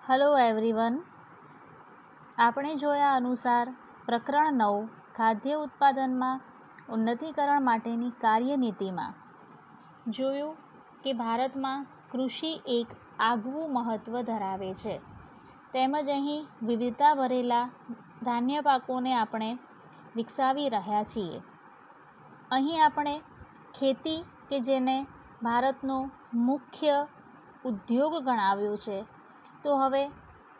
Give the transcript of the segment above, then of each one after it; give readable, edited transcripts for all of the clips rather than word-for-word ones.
Hello everyone. આપણે જોયા અનુસાર પ્રકરણ 9 ખાદ્ય ઉત્પાદનમાં ઉન્નતીકરણ માટેની કાર્યનીતિમાં જોયું કે ભારતમાં કૃષિ એક આગવું મહત્ત્વ ધરાવે છે. તેમજ અહીં વિવિધતા ભરેલા ધાન્ય પાકોને આપણે વિકસાવી રહ્યા છીએ. અહીં આપણે ખેતી કે જેને ભારતનો મુખ્ય ઉદ્યોગ ગણાવ્યો છે, તો હવે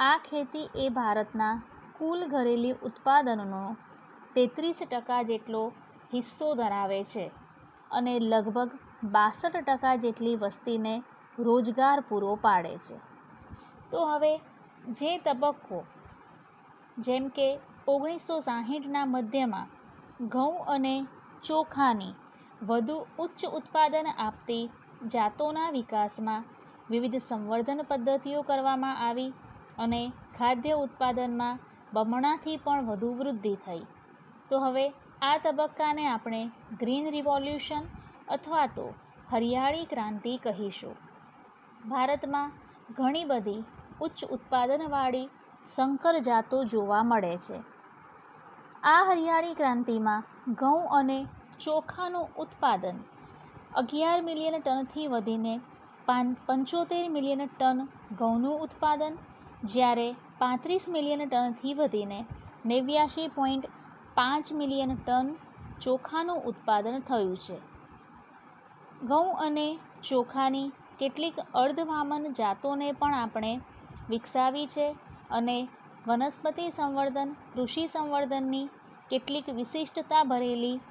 આ ખેતી એ ભારતના કુલ ઘરેલું ઉત્પાદનનો 33% જેટલો હિસ્સો ધરાવે છે અને લગભગ 62% જેટલી વસ્તીને રોજગાર પૂરો પાડે છે. તો હવે જે તબક્કો જેમ કે 1960ના મધ્યમાં ઘઉં અને ચોખાની વધુ ઉચ્ચ ઉત્પાદન આપતી જાતોના વિકાસમાં વિવિધ સંવર્ધન પદ્ધતિઓ કરવામાં આવી અને ખાદ્ય ઉત્પાદનમાં બમણાથી પણ વધુ વૃદ્ધિ થઈ. તો હવે આ તબક્કાને આપણે ગ્રીન રિવોલ્યુશન અથવા તો હરિયાળી ક્રાંતિ કહીશું. ભારતમાં ઘણી બધી ઉચ્ચ ઉત્પાદનવાળી સંકર જાતો જોવા મળે છે. આ હરિયાળી ક્રાંતિમાં ઘઉં અને ચોખાનું ઉત્પાદન 11 મિલિયન ટનથી વધીને 75 મિલિયન ટન ઘઉંનું ઉત્પાદન, જ્યારે 35 મિલિયન ટનથી વધીને 89.5 મિલિયન ટન ચોખાનું ઉત્પાદન થયું છે. ઘઉં અને ચોખાની કેટલીક અર્ધવામન જાતોને પણ આપણે વિકસાવી છે અને વનસ્પતિ સંવર્ધન, કૃષિ સંવર્ધનની કેટલીક વિશિષ્ટતા ભરેલી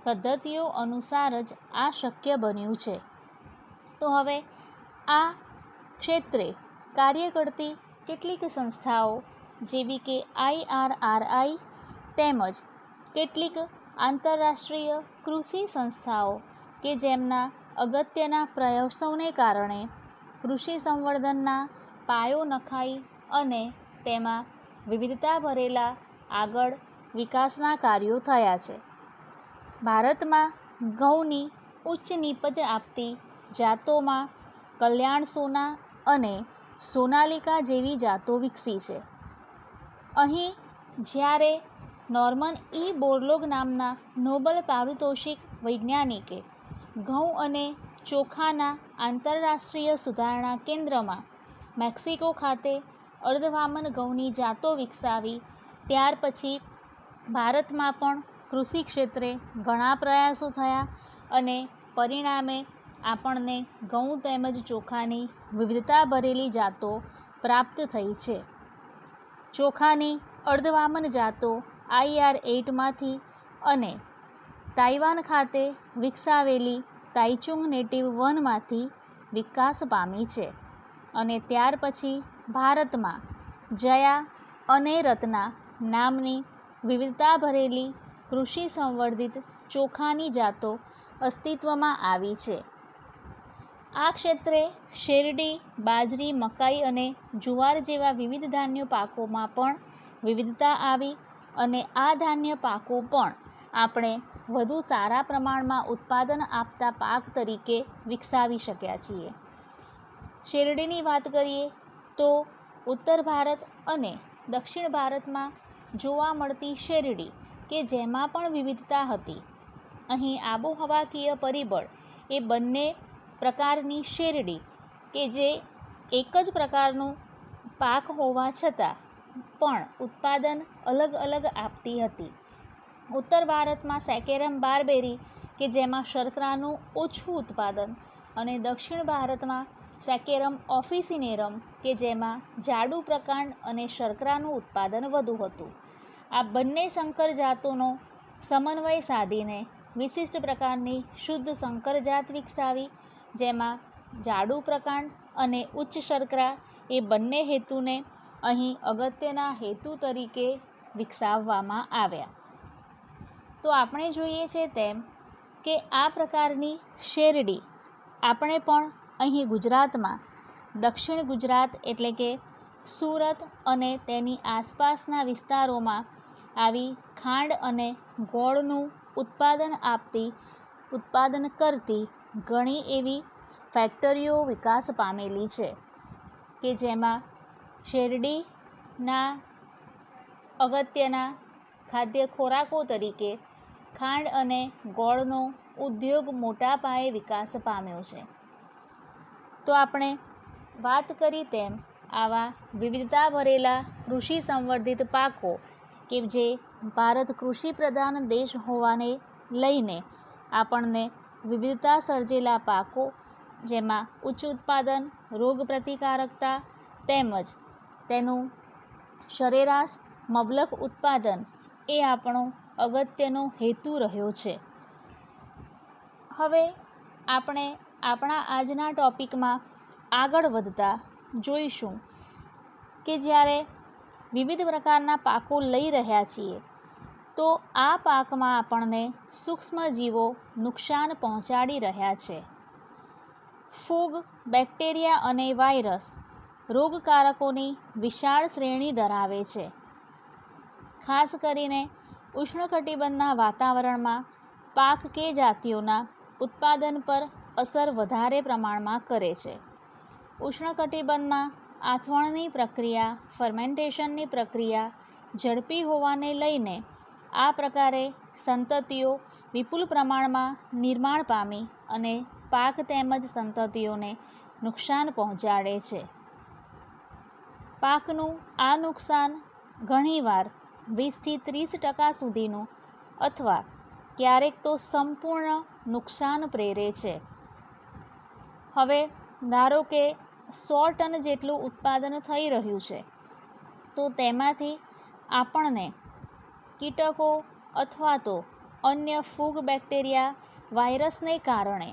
પદ્ધતિઓ અનુસાર જ આ શક્ય બન્યું છે. તો હવે આ ક્ષેત્રે કાર્ય કરતી કેટલીક સંસ્થાઓ જેવી કે IRRI તેમજ કેટલીક આંતરરાષ્ટ્રીય કૃષિ સંસ્થાઓ કે જેમના અગત્યના પ્રયાસોને કારણે કૃષિ સંવર્ધનના પાયો નખાઈ અને તેમાં વિવિધતા ભરેલા આગળ વિકાસના કાર્યો થયા છે. ભારતમાં ઘઉંની ઉચ્ચ નીપજ આપતી જાતોમાં કલ્યાણ સોના અને સોનાલિકા જેવી જાતો વિકસી છે. અહીં જ્યારે નોર્મન બોરલોગ નામના નોબેલ પારિતોષિક વૈજ્ઞાનિકે ઘઉં અને ચોખાના આંતરરાષ્ટ્રીય સુધારણા કેન્દ્રમાં મેક્સિકો ખાતે અર્ધવામન ઘઉંની જાતો વિકસાવી, ત્યાર પછી ભારતમાં પણ કૃષિ ક્ષેત્રે ઘણા પ્રયાસો થયા અને પરિણામે આપણને ઘઉં તેમજ ચોખાની વિવિધતા ભરેલી જાતો પ્રાપ્ત થઈ છે. ચોખાની અર્ધવામન જાતો IR8માંથી અને તાઇવાન ખાતે વિકસાવેલી તાઇચુંગ નેટિવ 1માંથી વિકાસ પામી છે અને ત્યાર પછી ભારતમાં જયા અને રત્ના નામની વિવિધતા ભરેલી કૃષિ સંવર્ધિત ચોખાની જાતો અસ્તિત્વમાં આવી છે. આ ક્ષેત્રે શેરડી, બાજરી, મકાઈ અને જુવાર જેવા વિવિધ ધાન્ય પાકોમાં પણ વિવિધતા આવી અને આ ધાન્ય પાકો પણ આપણે વધુ સારા પ્રમાણમાં ઉત્પાદન આપતા પાક તરીકે વિકસાવી શક્યા છીએ. શેરડીની વાત કરીએ તો ઉત્તર ભારત અને દક્ષિણ ભારતમાં જોવા મળતી શેરડી કે જેમાં પણ વિવિધતા હતી. અહીં આબોહવાકીય પરિબળ એ બંને પ્રકારની શેરડી કે જે એક જ પ્રકારનું પાક હોવા છતાં પણ ઉત્પાદન અલગ અલગ આપતી હતી. ઉત્તર ભારતમાં સેકેરમ બારબેરી કે જેમાં શર્કરાનું ઓછું ઉત્પાદન અને દક્ષિણ ભારતમાં સેકેરમ ઓફિસિનેરમ કે જેમાં જાડું પ્રકાંડ અને શર્કરાનું ઉત્પાદન વધુ હતું. આ બંને સંકર જાતોનો સમન્વય સાધીને વિશિષ્ટ પ્રકારની શુદ્ધ સંકર જાત વિકસાવી, જેમાં જાડું પ્રકાંડ અને ઉચ્ચ શર્કરા એ બંને હેતુને અહીં અગત્યના હેતુ તરીકે વિકસાવવામાં આવ્યા. તો આપણે જોઈએ છે તેમ કે આ પ્રકારની શેરડી આપણે પણ અહીં ગુજરાતમાં દક્ષિણ ગુજરાત એટલે કે સુરત અને તેની આસપાસના વિસ્તારોમાં આવી ખાંડ અને ગોળનું ઉત્પાદન કરતી ઘણી એવી ફેક્ટરીઓ વિકાસ પામેલી છે કે જેમાં શેરડીના અગત્યના ખાદ્ય ખોરાકો તરીકે ખાંડ અને ગોળનો ઉદ્યોગ મોટા પાયે વિકાસ પામ્યો છે. તો આપણે વાત કરી તેમ આવા વિવિધતા ભરેલા કૃષિ સંવર્ધિત પાકો કે જે ભારત કૃષિ પ્રધાન દેશ હોવાને લઈને આપણને વિવિધતા સર્જેલા પાકો, જેમાં ઉચ્ચ ઉત્પાદન, રોગ પ્રતિકારકતા તેમજ તેનું સરેરાશ મબલખ ઉત્પાદન એ આપણો અગત્યનો હેતુ રહ્યો છે. હવે આપણે આપણા આજના ટૉપિકમાં આગળ વધતા જોઈશું કે જ્યારે વિવિધ પ્રકારના પાકો લઈ રહ્યા છીએ તો આ પાકમાં આપણને સૂક્ષ્મજીવો નુકસાન પહોંચાડી રહ્યા છે. ફૂગ, બેક્ટેરિયા અને વાયરસ રોગકારકોની વિશાળ શ્રેણી ધરાવે છે. ખાસ કરીને ઉષ્ણકટિબંધના વાતાવરણમાં પાક કે જાતિઓના ઉત્પાદન પર અસર વધારે પ્રમાણમાં કરે છે. ઉષ્ણકટિબંધમાં આથવણની પ્રક્રિયા, ફર્મેન્ટેશનની પ્રક્રિયા ઝડપી હોવાને લઈને આ પ્રકારે સંતતિઓ વિપુલ પ્રમાણમાં નિર્માણ પામી અને પાક તેમજ સંતતિઓને નુકસાન પહોંચાડે છે. પાકનું આ નુકસાન ઘણીવાર 20-30% સુધીનું અથવા ક્યારેક તો સંપૂર્ણ નુકસાન પ્રેરે છે. હવે ધારો કે 100 ટન જેટલું ઉત્પાદન થઈ રહ્યું છે તો તેમાંથી આપણને કીટકો અથવા તો અન્ય ફૂગ, બેક્ટેરિયા, વાયરસને કારણે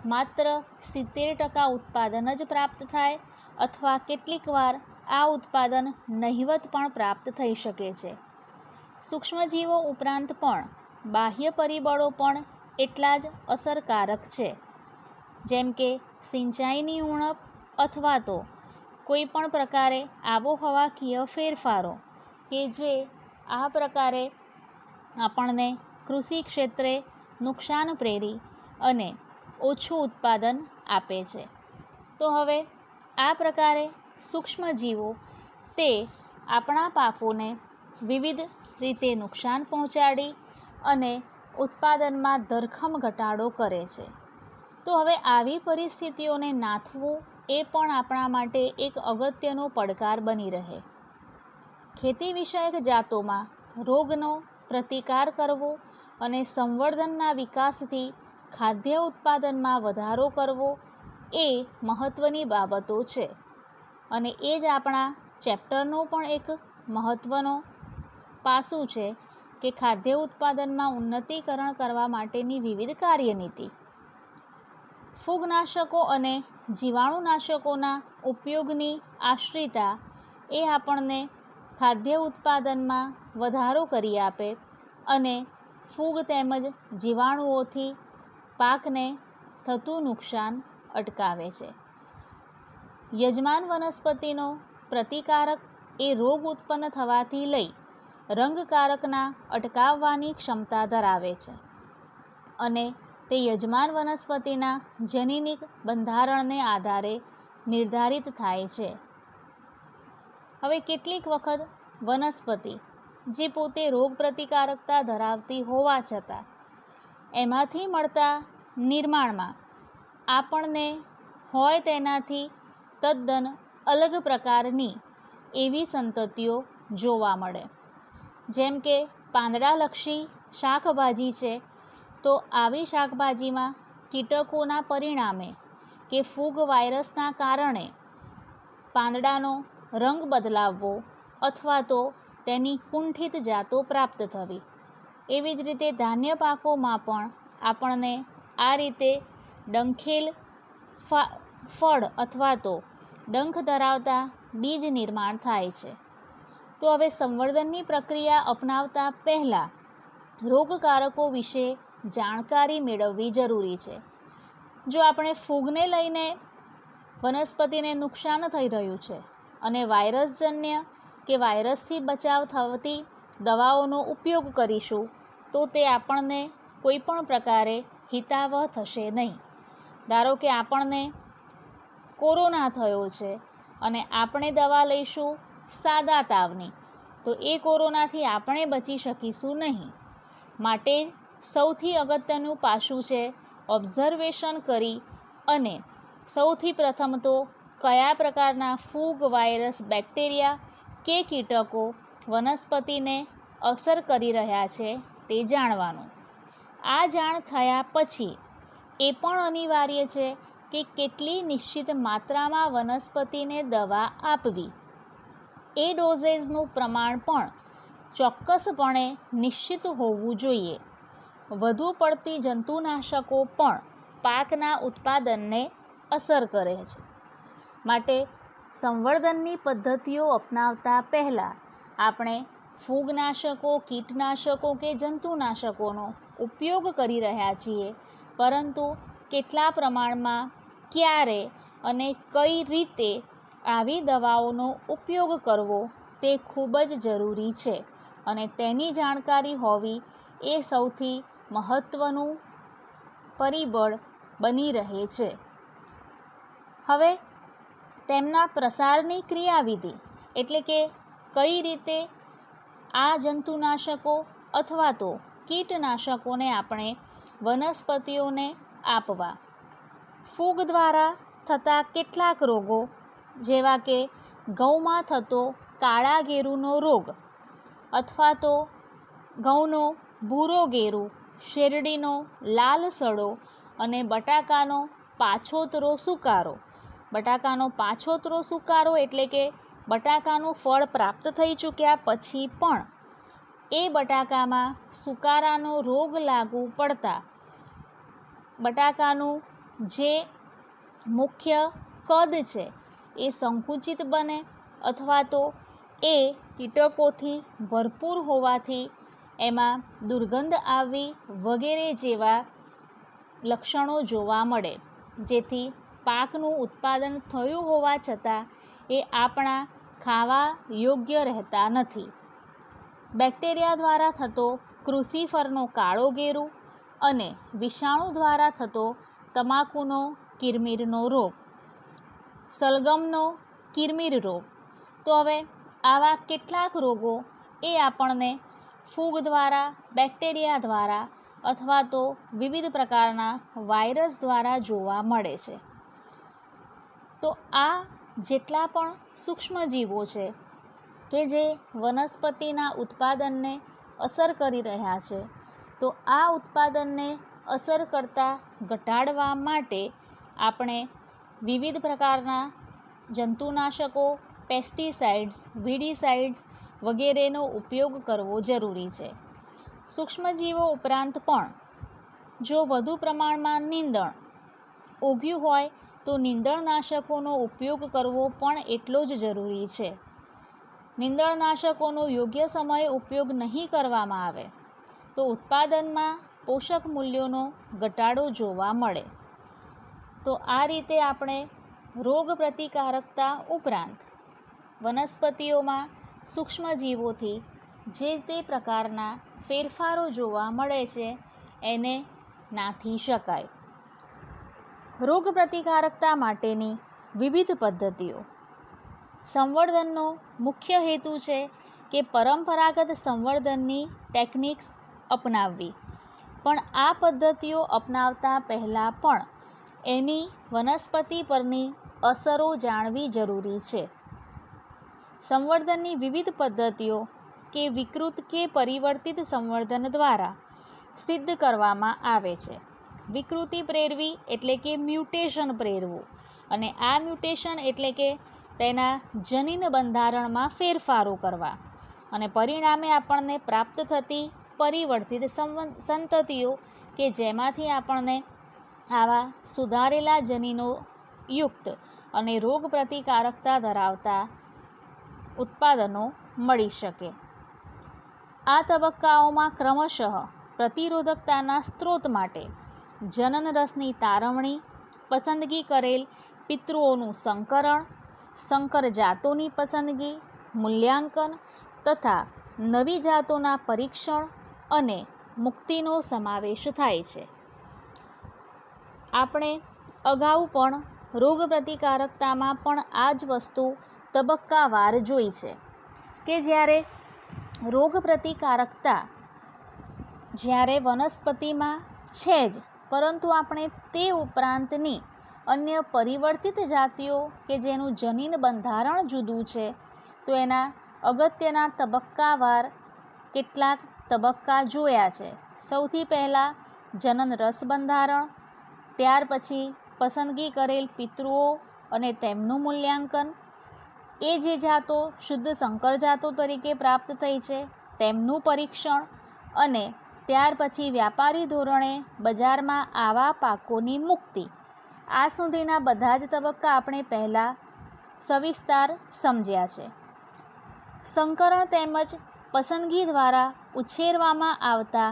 માત્ર 70% ઉત્પાદન જ પ્રાપ્ત થાય અથવા કેટલીક વાર આ ઉત્પાદન નહિવત પણ પ્રાપ્ત થઈ શકે છે. સૂક્ષ્મજીવો ઉપરાંત પણ બાહ્ય પરિબળો પણ એટલા જ અસરકારક છે, જેમ કે સિંચાઈની ઉણપ અથવા તો કોઈ પણ પ્રકારે આબોહવાકીય ફેરફારો કે જે આ પ્રકારે આપણને કૃષિ ક્ષેત્રે નુકસાન પ્રેરી અને ઓછું ઉત્પાદન આપે છે. તો હવે આ પ્રકારે સૂક્ષ્મજીવો તે આપણા પાકોને વિવિધ રીતે નુકસાન પહોંચાડી અને ઉત્પાદનમાં ધરખમ ઘટાડો કરે છે. તો હવે આવી પરિસ્થિતિઓને નાથવું એ પણ આપણા માટે એક અગત્યનો પડકાર બની રહે. ખેતી વિષયક જાતોમાં રોગનો પ્રતિકાર કરવો અને સંવર્ધનના વિકાસથી ખાદ્ય ઉત્પાદનમાં વધારો કરવો એ મહત્ત્વની બાબતો છે અને એ જ આપણા ચેપ્ટરનો પણ એક મહત્ત્વનો પાસું છે કે ખાદ્ય ઉત્પાદનમાં ઉન્નતીકરણ કરવા માટેની વિવિધ કાર્યનીતિ. ફૂગનાશકો અને જીવાણુનાશકોના ઉપયોગની આશ્રિતા એ આપણને ખાદ્ય ઉત્પાદનમાં વધારો કરી આપે અને ફૂગ તેમજ જીવાણુઓથી પાકને થતું નુકસાન અટકાવે છે. યજમાન વનસ્પતિનો પ્રતિકારક એ રોગ ઉત્પન્ન થવાથી લઈ રંગકારકના અટકાવવાની ક્ષમતા ધરાવે છે અને તે યજમાન વનસ્પતિના જનીનિક બંધારણને આધારે નિર્ધારિત થાય છે. હવે કેટલીક વખત વનસ્પતિ જે પોતે રોગ પ્રતિકારકતા ધરાવતી હોવા છતાં એમાંથી મળતા નિર્માણમાં આપણને હોય તેનાથી તદ્દન અલગ પ્રકારની એવી સંતતિઓ જોવા મળે. જેમ કે પાંદડાલક્ષી શાકભાજી છે તો આવી શાકભાજીમાં કીટકોના પરિણામે કે ફૂગ, વાયરસના કારણે પાંદડાનો રંગ બદલાવવો અથવા તો તેની કુંઠિત જાતો પ્રાપ્ત થવી. એવી જ રીતે ધાન્ય પાકોમાં પણ આપણને આ રીતે ડંખેલ ફળ અથવા તો ડંખ ધરાવતા બીજ નિર્માણ થાય છે. તો હવે સંવર્ધનની પ્રક્રિયા અપનાવતા પહેલાં રોગકારકો વિશે જાણકારી મેળવવી જરૂરી છે. જો આપણે ફૂગને લઈને વનસ્પતિને નુકસાન થઈ રહ્યું છે અને વાયરસજન્ય કે વાયરસથી બચાવ થતી દવાઓનો ઉપયોગ કરીશું તો તે આપણને કોઈ પણ પ્રકારે હિતાવહ થશે નહીં. ધારો કે આપણને કોરોના થયો છે અને આપણે દવા લઈશું સાદા તાવની, તો એ કોરોનાથી આપણે બચી શકીશું નહીં. માટે સૌથી અગત્યનું પાસું છે ઓબ્ઝર્વેશન કરી અને સૌથી પ્રથમ તો કયા પ્રકારના ફૂગ, વાયરસ, બેક્ટેરિયા કે કીટકો વનસ્પતિને અસર કરી રહ્યા છે તે જાણવાનું. આ જાણ થયા પછી એ પણ અનિવાર્ય છે કે કેટલી નિશ્ચિત માત્રામાં વનસ્પતિને દવા આપવી. એ ડોઝેજનું પ્રમાણ પણ ચોક્કસપણે નિશ્ચિત હોવું જોઈએ. વધુ પડતી જંતુનાશકો પણ પાકના ઉત્પાદનને અસર કરે છે. માટે સંવર્ધનની પદ્ધતિઓ અપનાવતા પહેલાં આપણે ફૂગનાશકો, કીટનાશકો કે જંતુનાશકોનો ઉપયોગ કરી રહ્યા છીએ, પરંતુ કેટલા પ્રમાણમાં, ક્યારે અને કઈ રીતે આવી દવાઓનો ઉપયોગ કરવો તે ખૂબ જ જરૂરી છે અને તેની જાણકારી હોવી એ સૌથી મહત્ત્વનું પરિબળ બની રહે છે. હવે તેમના પ્રસારની ક્રિયાવિધિ એટલે કે કઈ રીતે આ જંતુનાશકો અથવા તો કીટનાશકોને આપણે વનસ્પતિઓને આપવા. ફૂગ દ્વારા થતા કેટલાક રોગો જેવા કે ઘઉંમાં થતો કાળા ગેરુનો રોગ અથવા તો ઘઉંનો ભૂરો ગેરુ, શેરડીનો લાલ સડો અને બટાકાનો પાછોતરો સુકારો. બટાકાનો પાછોતરો સુકારો એટલે કે બટાકાનું ફળ પ્રાપ્ત થઈ ચૂક્યા પછી પણ એ બટાકામાં સુકારાનો રોગ લાગુ પડતા બટાકાનું જે મુખ્ય કદ છે એ સંકુચિત બને અથવા તો એ કીટકોથી ભરપૂર હોવાથી એમાં દુર્ગંધ આવવી વગેરે જેવા લક્ષણો જોવા મળે, જેથી પાકનું ઉત્પાદન થયું હોવા છતાં એ આપણા ખાવા યોગ્ય રહેતા નથી. બેક્ટેરિયા દ્વારા થતો ક્રુસિફરનો કાળો ગેરુ અને વિષાણુ દ્વારા થતો તમાકુનો કિરમીરનો રોગ, સલગમનો કિરમીર રોગ. તો હવે આવા કેટલાક રોગો એ આપણને ફૂગ દ્વારા, બેક્ટેરિયા દ્વારા અથવા તો વિવિધ પ્રકારના વાયરસ દ્વારા જોવા મળે છે. તો આ જેટલા પણ સૂક્ષ્મજીવો છે કે જે વનસ્પતિના ઉત્પાદનને અસર કરી રહ્યા છે, તો આ ઉત્પાદનને અસર કરતાં ઘટાડવા માટે આપણે વિવિધ પ્રકારના જંતુનાશકો, પેસ્ટિસાઇડ્સ, વીડીસાઇડ્સ વગેરેનો ઉપયોગ કરવો જરૂરી છે. સૂક્ષ્મજીવો ઉપરાંત પણ જો વધુ પ્રમાણમાં નીંદણ ઉગ્યું હોય તો નીંદણનાશકોનો ઉપયોગ કરવો પણ એટલો જ જરૂરી છે. નીંદણનાશકોનો યોગ્ય સમયે ઉપયોગ નહીં કરવામાં આવે તો ઉત્પાદનમાં પોષક મૂલ્યોનો ઘટાડો જોવા મળે. તો આ રીતે આપણે રોગ પ્રતિકારકતા ઉપરાંત વનસ્પતિઓમાં સૂક્ષ્મજીવોથી જે તે પ્રકારના ફેરફારો જોવા મળે છે એને નાથી શકાય. રોગ પ્રતિકારકતા માટેની વિવિધ પદ્ધતિઓ. સંવર્ધનનો મુખ્ય હેતુ છે કે પરંપરાગત સંવર્ધનની ટેકનિક્સ અપનાવવી, પણ આ પદ્ધતિઓ અપનાવતા પહેલાં પણ એની વનસ્પતિ પરની અસરો જાણવી જરૂરી છે. સંવર્ધનની વિવિધ પદ્ધતિઓ કે વિકૃત કે પરિવર્તિત સંવર્ધન દ્વારા સિદ્ધ કરવામાં આવે છે. વિકૃતિ પ્રેરવી એટલે કે મ્યુટેશન પ્રેરવું, અને આ મ્યુટેશન એટલે કે તેના જનીન બંધારણમાં ફેરફારો કરવા અને પરિણામે આપણને પ્રાપ્ત થતી પરિવર્તિત સંતતિઓ કે જેમાંથી આપણને આવા સુધારેલા જનીનો યુક્ત અને રોગ પ્રતિકારકતા ધરાવતા ઉત્પાદનો મળી શકે. આ તબક્કાઓમાં ક્રમશઃ પ્રતિરોધકતાના સ્ત્રોત માટે જનનરસની તારવણી, પસંદગી કરેલ પિતૃઓનું સંકરણ, સંકર જાતોની પસંદગી, મૂલ્યાંકન તથા નવી જાતોના પરીક્ષણ અને મુક્તિનો સમાવેશ થાય છે. આપણે અગાઉ પણ રોગપ્રતિકારકતામાં પણ આ જ વસ્તુ તબક્કાવાર જોઈ છે કે જ્યારે રોગપ્રતિકારકતા જ્યારે વનસ્પતિમાં છે જ, પરંતુ આપણે તે ઉપરાંતની અન્ય પરિવર્તિત જાતિઓ કે જેનું જનીન બંધારણ જુદું છે, તો એના અગત્યના તબક્કાવાર કેટલાક તબક્કા જોયા છે. સૌથી પહેલાં જનન રસ બંધારણ, ત્યાર પછી પસંદગી કરેલ પિતૃઓ અને તેમનું મૂલ્યાંકન, એ જે જાતો શુદ્ધ સંકર જાતો તરીકે પ્રાપ્ત થઈ છે તેમનું પરીક્ષણ, અને ત્યાર પછી વ્યાપારી ધોરણે બજારમાં આવા પાકોની મુક્તિ. આ સુધીના બધા જ તબક્કા આપણે પહેલાં સવિસ્તાર સમજ્યા છે. સંકરણ તેમજ પસંદગી દ્વારા ઉછેરવામાં આવતા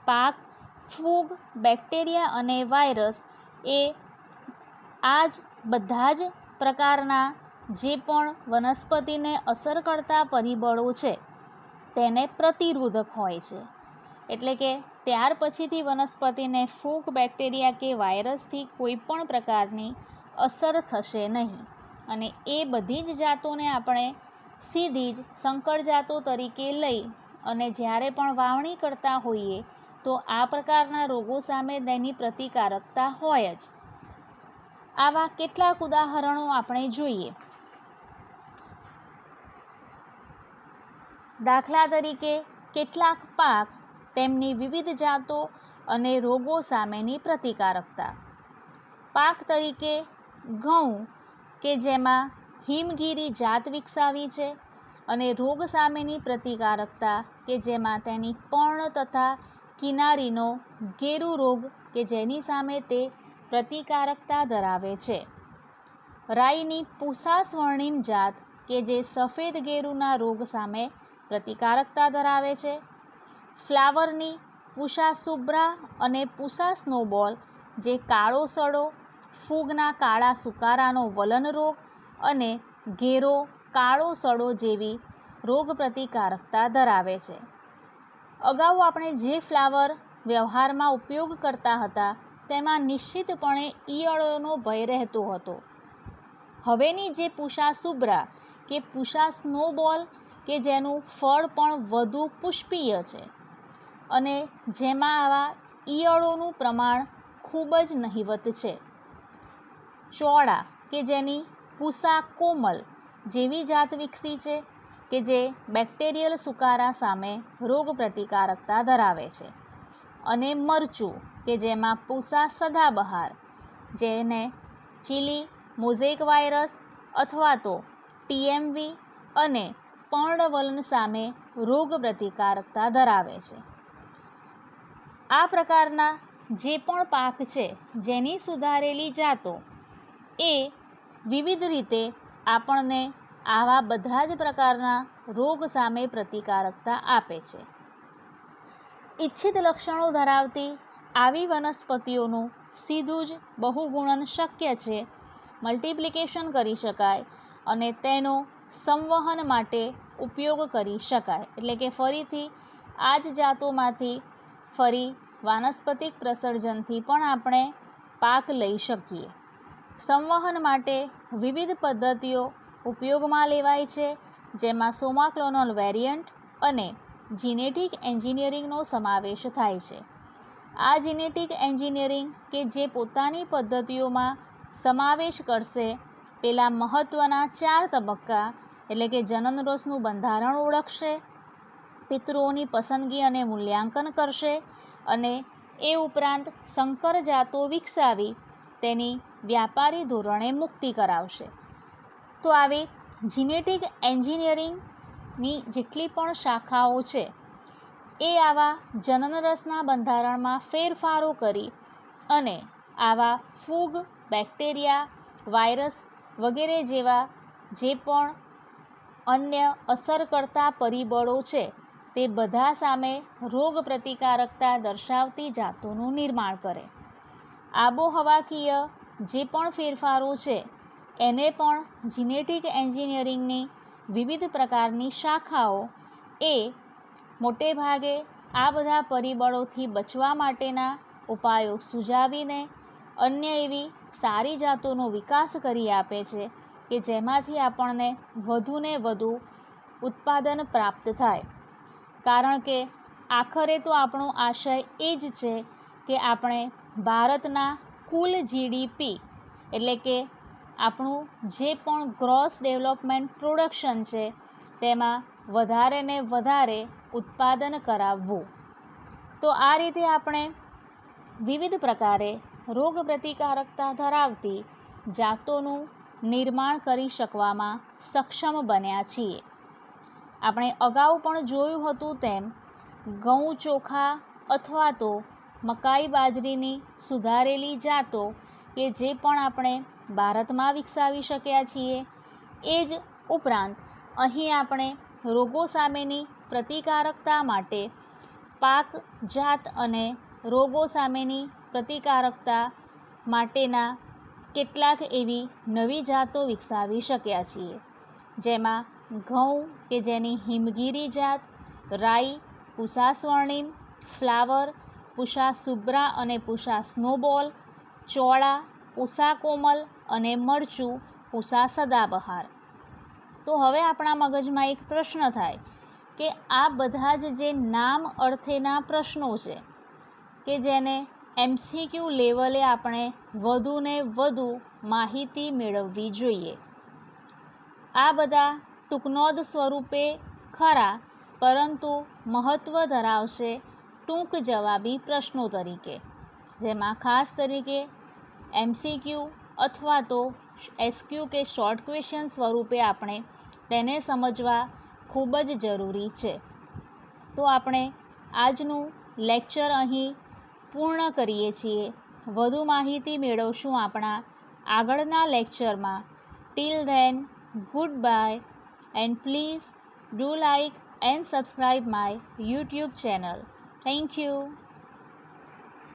પાક, ફૂગ, બેક્ટેરિયા અને વાયરસ એ આ જ બધા જ પ્રકારના જે પણ વનસ્પતિને અસર કરતા પરિબળો છે તેને પ્રતિરોધક હોય છે. એટલે કે ત્યાર પછીથી વનસ્પતિને ફૂગ, બેક્ટેરિયા કે વાયરસથી કોઈ પણ પ્રકારની અસર થશે નહીં, અને એ બધી જ જાતોને આપણે સીધી જ સંકર જાતો તરીકે લઈ અને જ્યારે પણ વાવણી કરતા હોઈએ તો આ પ્રકારના રોગો સામે તેની પ્રતિકારકતા હોય જ. આવા કેટલાક ઉદાહરણો આપણે જોઈએ. દાખલા તરીકે કેટલાક પાક, તેમની વિવિધ જાતો અને રોગો સામેની પ્રતિકારકતા. પાક તરીકે ઘઉં કે જેમાં હિમગીરી જાત વિકસાવી છે, અને રોગ સામેની પ્રતિકારકતા કે જેમાં તેની પર્ણ તથા કિનારીનો ગેરુ રોગ કે જેની સામે તે પ્રતિકારકતા ધરાવે છે. રાઈની પૂસા સ્વર્ણિમ જાત કે જે સફેદ ગેરુના રોગ સામે પ્રતિકારકતા ધરાવે છે. ફ્લાવરની પૂસા સુબ્રા અને પૂસા સ્નોબોલ જે કાળો સડો, ફૂગના કાળા સુકારાનો વલન રોગ અને ઘેરો, કાળો સડો જેવી રોગ પ્રતિકારકતા ધરાવે છે. અગાઉ આપણે જે ફ્લાવર વ્યવહારમાં ઉપયોગ કરતા હતા તેમાં નિશ્ચિતપણે ઈયળોનો ભય રહેતો હતો. હવેની જે પૂસા સુબ્રા કે પૂસા સ્નોબોલ કે જેનું ફળ પણ વધુ પુષ્પીય છે અને જેમાં આવા ઈયળોનું પ્રમાણ ખૂબ જ નહિવત છે. ચોળા કે જેની પૂસા કોમલ જેવી જાત વિકસી છે કે જે બેક્ટેરિયલ સુકારા સામે રોગ પ્રતિકારકતા ધરાવે છે. અને મરચું કે જેમાં પૂસા સદાબહાર જેને ચીલી મોઝેક વાયરસ અથવા તો TMV અને પર્ણવલન સામે રોગ પ્રતિકારકતા ધરાવે છે. આ પ્રકારના જે પણ પાક છે જેની સુધારેલી જાતો એ વિવિધ રીતે આપણને આવા બધા જ પ્રકારના રોગ સામે પ્રતિકારકતા આપે છે. ઇચ્છિત લક્ષણો ધરાવતી આવી વનસ્પતિઓનું સીધું જ બહુગુણન શક્ય છે, મલ્ટિપ્લિકેશન કરી શકાય અને તેનો સંવહન માટે ઉપયોગ કરી શકાય. એટલે કે ફરીથી આ જ જાતોમાંથી ફરી વાનસ્પતિક પ્રસર્જનથી પણ આપણે પાક લઈ શકીએ. સંવહન માટે વિવિધ પદ્ધતિઓ ઉપયોગમાં લેવાય છે, જેમાં સોમાક્લોનલ વેરિયન્ટ અને જીનેટિક એન્જિનિયરિંગનો સમાવેશ થાય છે. આ જીનેટિક એન્જિનિયરિંગ કે જે પોતાની પદ્ધતિઓમાં સમાવેશ કરશે પેલા મહત્ત્વના 4 તબક્કા, એટલે કે જનનરસનું બંધારણ ઓળખશે, પિતૃઓની પસંદગી અને મૂલ્યાંકન કરશે, અને એ ઉપરાંત સંકર જાતો વિકસાવી તેની વ્યાપારી ધોરણે મુક્તિ કરાવશે. તો આવી જીનેટિક એન્જિનિયરિંગની જેટલી પણ શાખાઓ છે એ આવા જનનરસના બંધારણમાં ફેરફારો કરી અને આવા ફૂગ, બેક્ટેરિયા, વાયરસ વગેરે જેવા જે પણ અન્ય અસર કરતા પરિબળો છે તે બધા સામે રોગ પ્રતિકારકતા દર્શાવતી જાતોનું નિર્માણ કરે. આબોહવાકીય જે પણ ફેરફારો છે એને પણ જીનેટિક એન્જિનિયરિંગની વિવિધ પ્રકારની શાખાઓ એ મોટે ભાગે આ બધા પરિબળોથી બચવા માટેના ઉપાયો સુઝાવીને અન્ય એવી સારી જાતોનો વિકાસ કરી આપે છે કે જેમાંથી આપણને વધુને વધુ ઉત્પાદન પ્રાપ્ત થાય. કારણ કે આખરે તો આપણો આશય એ જ છે કે આપણે ભારતના કુલ જીડીપી એટલે કે આપણું જે પણ ગ્રોસ ડેવલપમેન્ટ પ્રોડક્શન છે તેમાં વધારે ને વધારે ઉત્પાદન કરાવવું. તો આ રીતે આપણે વિવિધ પ્રકારે રોગ પ્રતિકારકતા ધરાવતી જાતોનું નિર્માણ કરી શકવામાં સક્ષમ બન્યા છીએ. આપણે અગાઉ પણ જોયું હતું તેમ ઘઉં, ચોખા અથવા તો મકાઈ, બાજરીની સુધારેલી જાતો કે જે પણ આપણે ભારતમાં વિકસાવી શક્યા છીએ, એ જ ઉપરાંત અહીં આપણે રોગો સામેની પ્રતિકારકતા માટે પાક જાત અને રોગો સામેની પ્રતિકારકતા માટેના કેટલાક એવી નવી જાતો વિકસાવી શક્યા છીએ. જેમાં ઘઉં કે જેની હિમગીરી જાત, રાઈ, પૂષા સ્વર્ણિમ, ફ્લાવર, પૂષા સુબ્રા અને પૂષા સ્નોબોલ, ચોળા, પૂષા કોમલ અને મરચું પૂષા સદાબહાર. તો હવે આપણા મગજમાં એક પ્રશ્ન થાય કે આ બધા જ જે નામ અર્થેના પ્રશ્નો છે કે જેને MCQ લેવલે આપણે વધુને વધુ માહિતી મેળવવી જોઈએ. આ બધા ટૂંકનોંધ સ્વરૂપે ખરા, પરંતુ મહત્ત્વ ધરાવશે ટૂંક જવાબી પ્રશ્નો તરીકે, જેમાં ખાસ તરીકે MCQ અથવા તો SQ કે શોર્ટ ક્વેશ્ચન સ્વરૂપે આપણે તેને સમજવા ખૂબ જ જરૂરી છે. તો આપણે આજનું લેક્ચર અહીં પૂર્ણ કરીએ છીએ. વધુ માહિતી મેળવશું આપણા આગળના લેક્ચરમાં. Till then, good bye and please do like and subscribe my YouTube channel. Thank you.